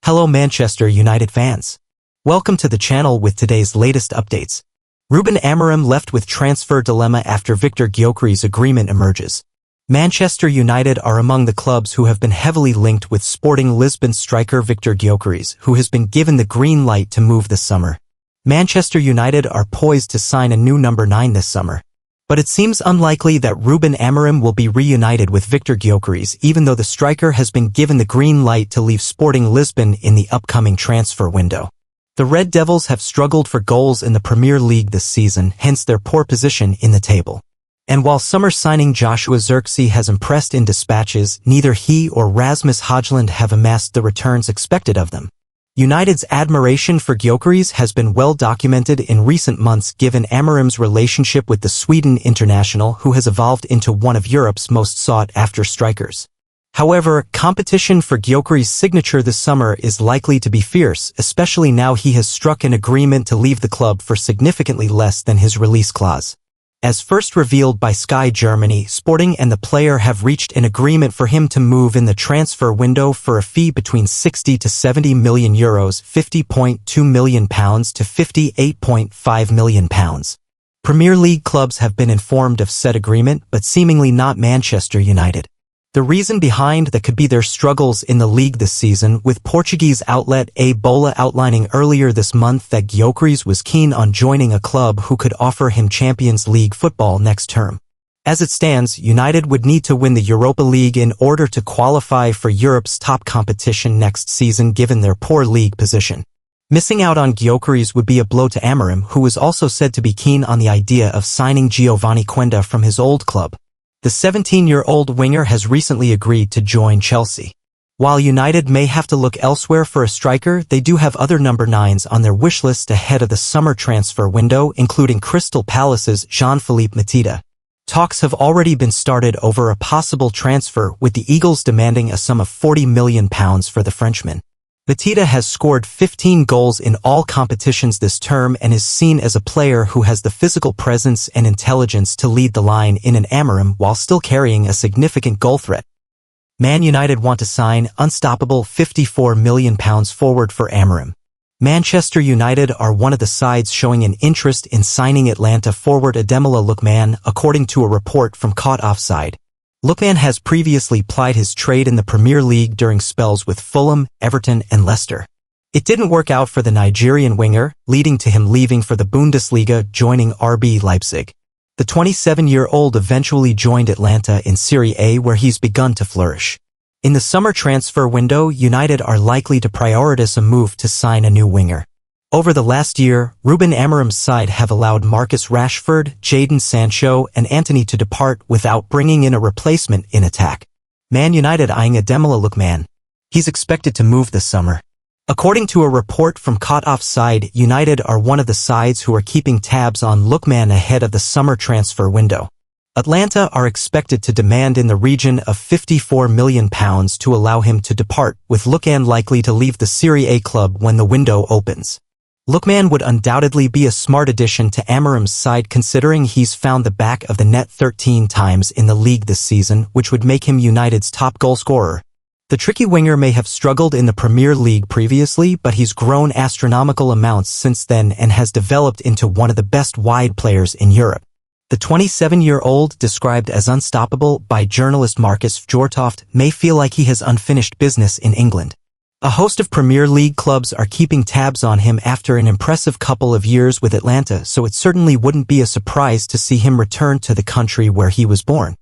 Hello Manchester United fans. Welcome to the channel with today's latest updates. Ruben Amorim left with transfer dilemma after Viktor Gyokeres' agreement emerges. Manchester United are among the clubs who have been heavily linked with Sporting Lisbon striker Viktor Gyokeres, who has been given the green light to move this summer. Manchester United are poised to sign a new number 9 this summer. But it seems unlikely that Ruben Amorim will be reunited with Viktor Gyokeres, even though the striker has been given the green light to leave Sporting Lisbon in the upcoming transfer window. The Red Devils have struggled for goals in the Premier League this season, hence their poor position in the table. And while summer signing Joshua Zirkzee has impressed in dispatches, neither he or Rasmus Højlund have amassed the returns expected of them. United's admiration for Gyokeres has been well documented in recent months given Amorim's relationship with the Sweden international, who has evolved into one of Europe's most sought-after strikers. However, competition for Gyokeres' signature this summer is likely to be fierce, especially now he has struck an agreement to leave the club for significantly less than his release clause. As first revealed by Sky Germany, Sporting and the player have reached an agreement for him to move in the transfer window for a fee between €60 to €70 million, £50.2 million to £58.5 million. Premier League clubs have been informed of said agreement, but seemingly not Manchester United. The reason behind that could be their struggles in the league this season, with Portuguese outlet A Bola outlining earlier this month that Gyokeres was keen on joining a club who could offer him Champions League football next term. As it stands, United would need to win the Europa League in order to qualify for Europe's top competition next season given their poor league position. Missing out on Gyokeres would be a blow to Amorim, who is also said to be keen on the idea of signing Giovanni Quenda from his old club. The 17-year-old winger has recently agreed to join Chelsea. While United may have to look elsewhere for a striker, they do have other number 9s on their wish list ahead of the summer transfer window, including Crystal Palace's Jean-Philippe Mateta. Talks have already been started over a possible transfer, with the Eagles demanding a sum of £40 million for the Frenchman. Mateta has scored 15 goals in all competitions this term and is seen as a player who has the physical presence and intelligence to lead the line in an Amorim while still carrying a significant goal threat. Man United want to sign unstoppable £54 million forward for Amorim. Manchester United are one of the sides showing an interest in signing Atlanta forward Ademola Lookman, according to a report from Caught Offside. Lookman has previously plied his trade in the Premier League during spells with Fulham, Everton and Leicester. It didn't work out for the Nigerian winger, leading to him leaving for the Bundesliga, joining RB Leipzig. The 27-year-old eventually joined Atlanta in Serie A, where he's begun to flourish. In the summer transfer window, United are likely to prioritize a move to sign a new winger. Over the last year, Ruben Amorim's side have allowed Marcus Rashford, Jadon Sancho and Antony to depart without bringing in a replacement in attack. Man United eyeing Ademola Lookman. He's expected to move this summer. According to a report from Caught Offside, United are one of the sides who are keeping tabs on Lookman ahead of the summer transfer window. Atlanta are expected to demand in the region of £54 million to allow him to depart, with Lookman likely to leave the Serie A club when the window opens. Lookman would undoubtedly be a smart addition to Amorim's side, considering he's found the back of the net 13 times in the league this season, which would make him United's top goalscorer. The tricky winger may have struggled in the Premier League previously, but he's grown astronomical amounts since then and has developed into one of the best wide players in Europe. The 27-year-old, described as unstoppable by journalist Marcus Fjortoft, may feel like he has unfinished business in England. A host of Premier League clubs are keeping tabs on him after an impressive couple of years with Atlanta, so it certainly wouldn't be a surprise to see him return to the country where he was born.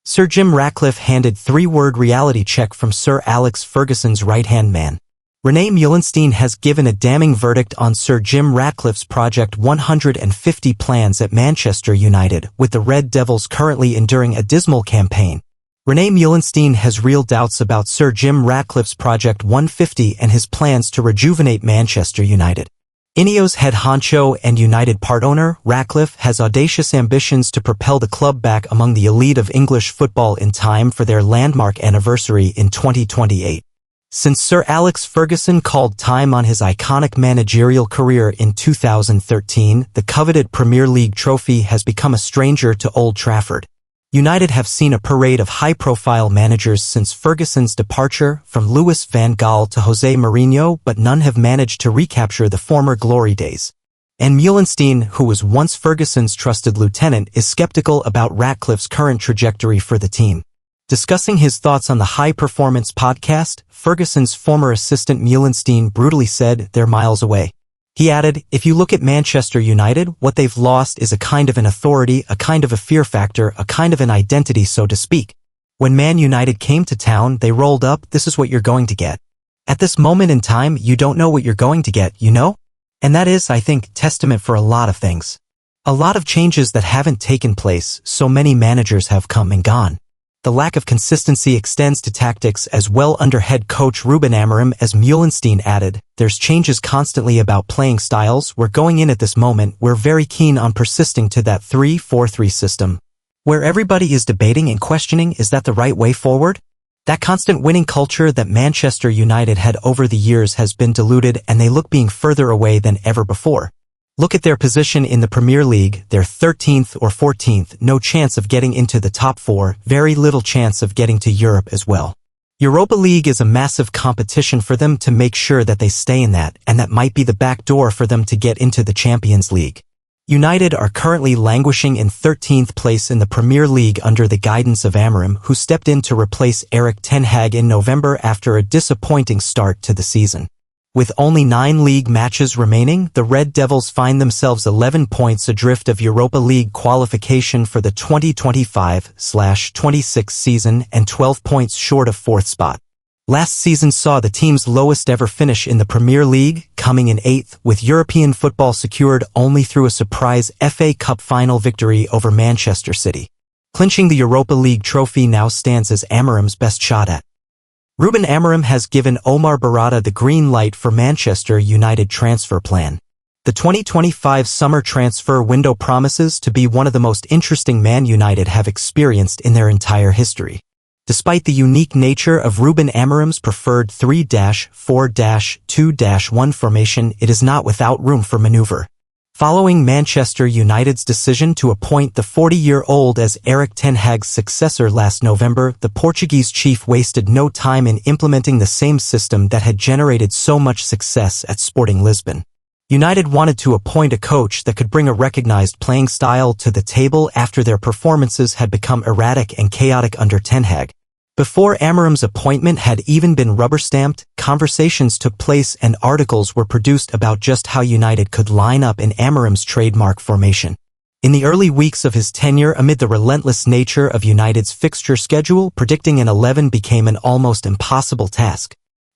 Sir Jim Ratcliffe handed 3-word reality check from Sir Alex Ferguson's right-hand man. René Meulensteen has given a damning verdict on Sir Jim Ratcliffe's Project 150 plans at Manchester United, with the Red Devils currently enduring a dismal campaign. René Meulensteen has real doubts about Sir Jim Ratcliffe's Project 150 and his plans to rejuvenate Manchester United. Ineos head honcho and United part owner, Ratcliffe has audacious ambitions to propel the club back among the elite of English football in time for their landmark anniversary in 2028. Since Sir Alex Ferguson called time on his iconic managerial career in 2013, the coveted Premier League trophy has become a stranger to Old Trafford. United have seen a parade of high-profile managers since Ferguson's departure, from Louis van Gaal to Jose Mourinho, but none have managed to recapture the former glory days. And Meulenstein, who was once Ferguson's trusted lieutenant, is skeptical about Ratcliffe's current trajectory for the team. Discussing his thoughts on the High Performance podcast, Ferguson's former assistant Meulenstein brutally said they're miles away. He added, "If you look at Manchester United, what they've lost is a kind of an authority, a kind of a fear factor, a kind of an identity, so to speak. When Man United came to town, they rolled up, this is what you're going to get. At this moment in time, you don't know what you're going to get, you know? And that is, I think, testament for a lot of things. A lot of changes that haven't taken place, so many managers have come and gone. The lack of consistency extends to tactics as well under head coach Ruben Amorim, as Meulenstein added. There's changes constantly about playing styles. We're going in at this moment, we're very keen on persisting to that 3-4-3 system, where everybody is debating and questioning, is that the right way forward? That constant winning culture that Manchester United had over the years has been diluted, and they look being further away than ever before. Look at their position in the Premier League, they're 13th or 14th, no chance of getting into the top 4, very little chance of getting to Europe as well. Europa League is a massive competition for them to make sure that they stay in that, and that might be the back door for them to get into the Champions League. United are currently languishing in 13th place in the Premier League under the guidance of Amorim, who stepped in to replace Erik ten Hag in November after a disappointing start to the season. With only 9 league matches remaining, the Red Devils find themselves 11 points adrift of Europa League qualification for the 2025/26 season and 12 points short of 4th spot. Last season saw the team's lowest ever finish in the Premier League, coming in 8th, with European football secured only through a surprise FA Cup final victory over Manchester City. Clinching the Europa League trophy now stands as Amorim's best shot at. Ruben Amorim has given Omar Barada the green light for Manchester United transfer plan. The 2025 summer transfer window promises to be one of the most interesting Man United have experienced in their entire history. Despite the unique nature of Ruben Amorim's preferred 3-4-2-1 formation, it is not without room for maneuver. Following Manchester United's decision to appoint the 40-year-old as Erik ten Hag's successor last November, the Portuguese chief wasted no time in implementing the same system that had generated so much success at Sporting Lisbon. United wanted to appoint a coach that could bring a recognized playing style to the table after their performances had become erratic and chaotic under ten Hag. Before Amorim's appointment had even been rubber-stamped, conversations took place and articles were produced about just how United could line up in Amorim's trademark formation. In the early weeks of his tenure, amid the relentless nature of United's fixture schedule, predicting an 11 became an almost impossible task.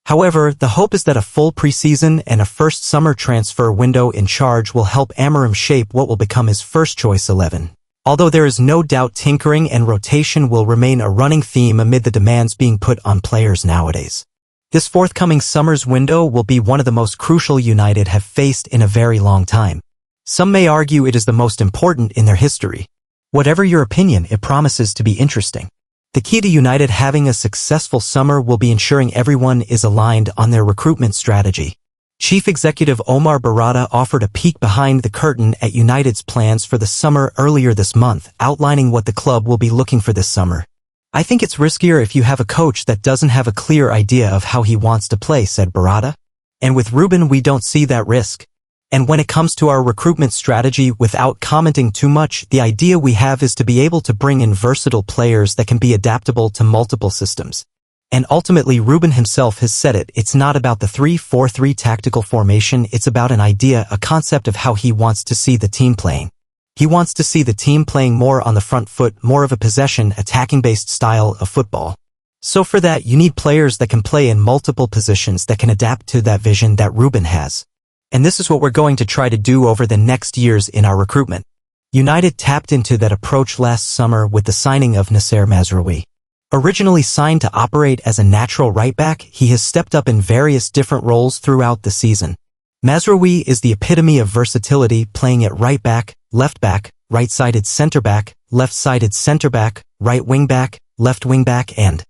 However, the hope is that a full preseason and a first summer transfer window in charge will help Amorim shape what will become his first-choice 11. Although there is no doubt tinkering and rotation will remain a running theme amid the demands being put on players nowadays. This forthcoming summer's window will be one of the most crucial United have faced in a very long time. Some may argue it is the most important in their history. Whatever your opinion, it promises to be interesting. The key to United having a successful summer will be ensuring everyone is aligned on their recruitment strategy. Chief Executive Omar Barada offered a peek behind the curtain at United's plans for the summer earlier this month, outlining what the club will be looking for this summer. "I think it's riskier if you have a coach that doesn't have a clear idea of how he wants to play," said Barada. "And with Ruben, we don't see that risk. And when it comes to our recruitment strategy, without commenting too much, the idea we have is to be able to bring in versatile players that can be adaptable to multiple systems. And ultimately, Ruben himself has said it, it's not about the 3-4-3 tactical formation, it's about an idea, a concept of how he wants to see the team playing. He wants to see the team playing more on the front foot, more of a possession, attacking-based style of football. So for that, you need players that can play in multiple positions that can adapt to that vision that Ruben has. And this is what we're going to try to do over the next years in our recruitment." United tapped into that approach last summer with the signing of Nasser Mazraoui. Originally signed to operate as a natural right-back, he has stepped up in various different roles throughout the season. Mazraoui is the epitome of versatility, playing at right-back, left-back, right-sided center-back, left-sided center-back, right wing-back, left wing-back, and